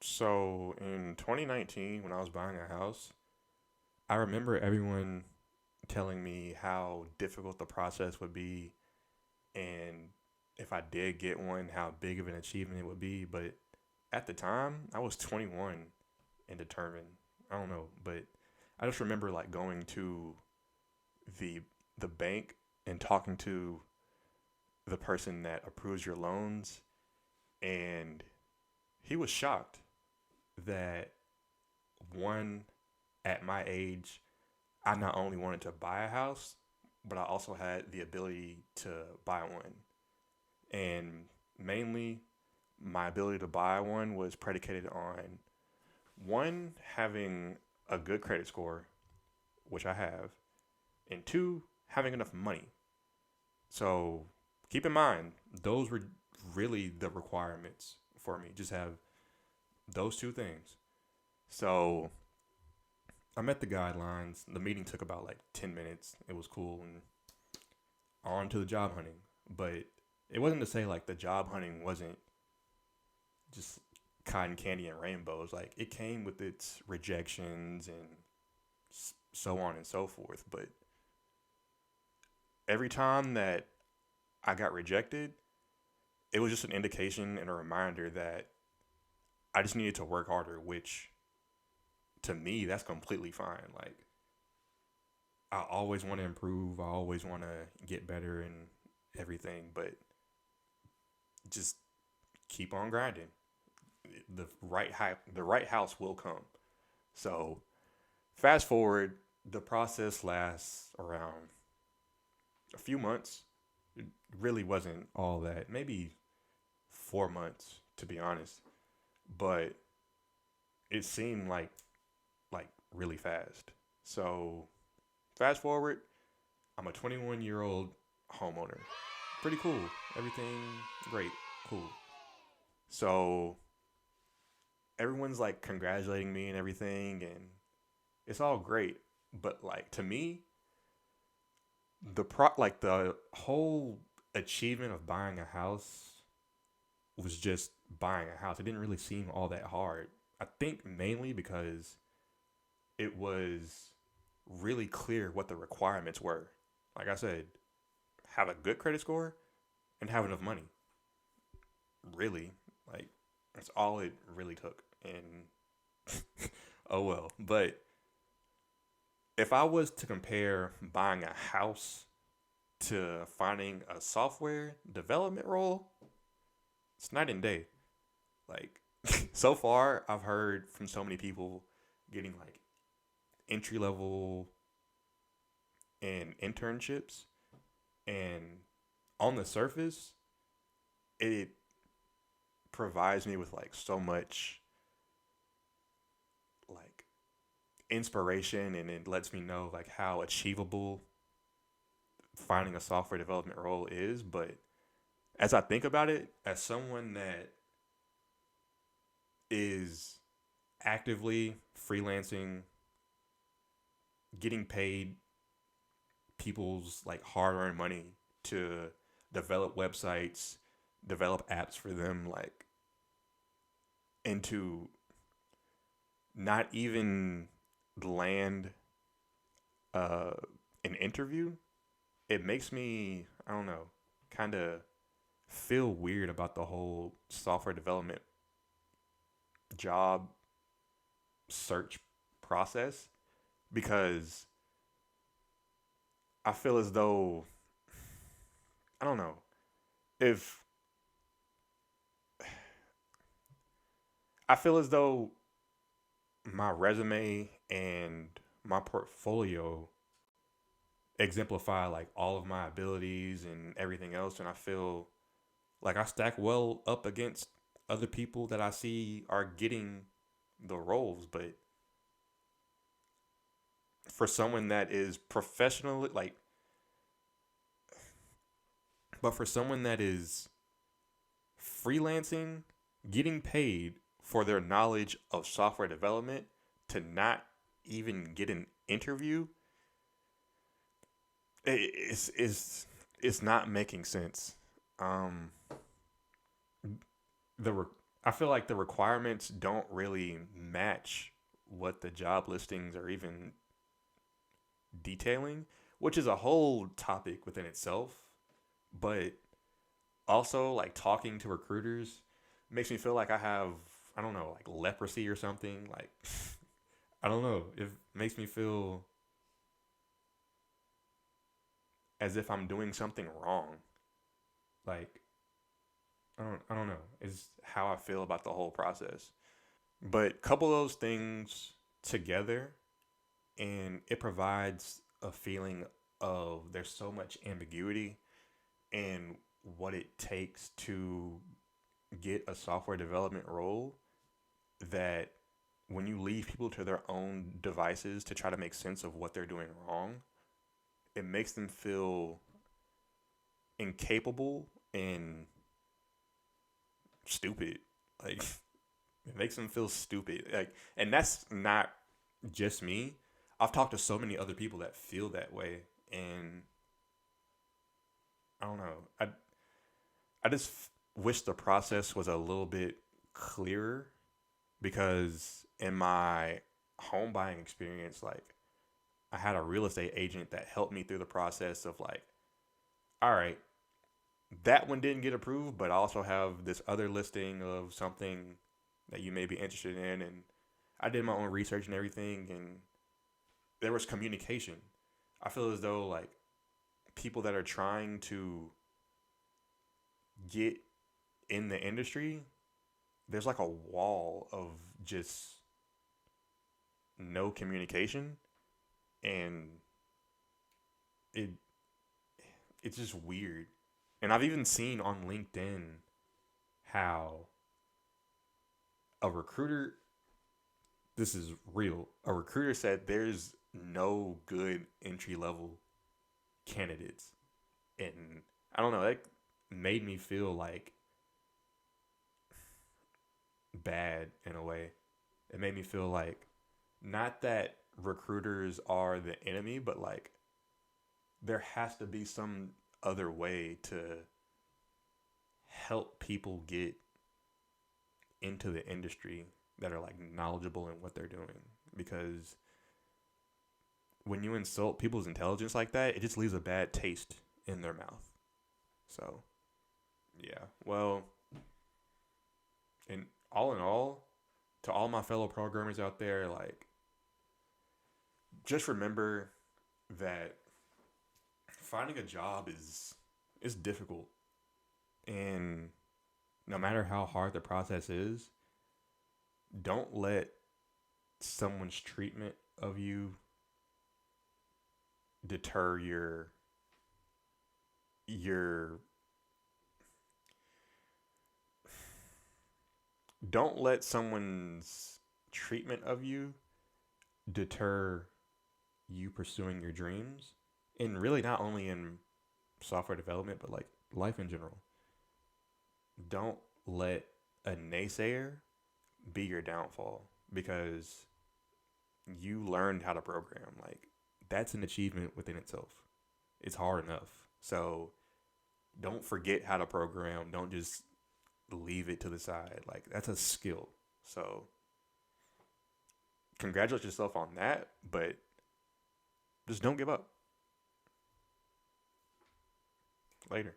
So in 2019, when I was buying a house, I remember everyone telling me how difficult the process would be, and if I did get one, how big of an achievement it would be. But at the time, I was 21 and determined. I don't know, but I just remember like going to the the bank and talking to the person that approves your loans, and he was shocked that one at my age I not only wanted to buy a house, but I also had the ability to buy one. And mainly, my ability to buy one was predicated on one, having a good credit score, which I have, and two, having enough money. So keep in mind, those were really the requirements for me. Just have those two things. So I met the guidelines. The meeting took about like 10 minutes. It was cool and on to the job hunting. But it wasn't to say like the job hunting wasn't just cotton candy and rainbows. Like it came with its rejections and so on and so forth. But every time that I got rejected, it was just an indication and a reminder that I just needed to work harder, which to me, that's completely fine. Like, I always want to improve, I always want to get better and everything, but just keep on grinding. The right house will come. So, fast forward, the process lasts around a few months. It really wasn't all that, maybe 4 months to be honest, but it seemed like really fast. So fast forward, I'm a 21-year-old homeowner. Pretty cool. Everything great. Cool. So everyone's like congratulating me and everything, and it's all great. But like to me, the whole achievement of buying a house was just buying a house. It didn't really seem all that hard. I think mainly because it was really clear what the requirements were. Like I said, have a good credit score and have enough money. Really, like that's all it really took. And oh well. But if I was to compare buying a house to finding a software development role, it's night and day. Like so far, I've heard from so many people getting like entry level and internships, and on the surface, it provides me with like so much like inspiration, and it lets me know like how achievable finding a software development role is. But as I think about it, as someone that is actively freelancing, getting paid people's like hard-earned money to develop websites, develop apps for them, like, and to not even land uh, an interview, it makes me, I don't know, kind of feel weird about the whole software development job search process, because I feel as though, I don't know, if I feel as though my resume and my portfolio exemplify like all of my abilities and everything else, and I feel like I stack well up against other people that I see are getting the roles. But for someone that is professional, like, but for someone that is freelancing, getting paid for their knowledge of software development, to not even get an interview, it's not making sense. Um, the I feel like the requirements don't really match what the job listings are even detailing, which is a whole topic within itself. But also, like talking to recruiters makes me feel like I have, I don't know, like leprosy or something. Like, I don't know. It makes me feel as if I'm doing something wrong. Like, I don't know. Is how I feel about the whole process. But couple those things together, and it provides a feeling of there's so much ambiguity in what it takes to get a software development role that when you leave people to their own devices to try to make sense of what they're doing wrong, it makes them feel incapable and stupid. Like it makes them feel stupid. Like, and that's not just me. I've talked to so many other people that feel that way, and I don't know. I just wish the process was a little bit clearer because in my home buying experience, like I had a real estate agent that helped me through the process of like, all right, that one didn't get approved, but I also have this other listing of something that you may be interested in, and I did my own research and everything, and there was communication. I feel as though like people that are trying to get in the industry, there's like a wall of just no communication, and it it's just weird. And I've even seen on LinkedIn how a recruiter, this is real, a recruiter said there's no good entry level candidates. And I don't know, that made me feel like bad in a way. It made me feel like not that recruiters are the enemy, but like there has to be some other way to help people get into the industry that are like knowledgeable in what they're doing, because when you insult people's intelligence like that, it just leaves a bad taste in their mouth. So yeah, well, and all in all, to all my fellow programmers out there, like just remember that finding a job is difficult, and no matter how hard the process is, don't let someone's treatment of you deter your don't let someone's treatment of you deter you pursuing your dreams, and really not only in software development but like life in general. Don't let a naysayer be your downfall because you learned how to program. Like that's an achievement within itself. It's hard enough. So don't forget how to program. Don't just leave it to the side. Like that's a skill. So congratulate yourself on that, but just don't give up. Later.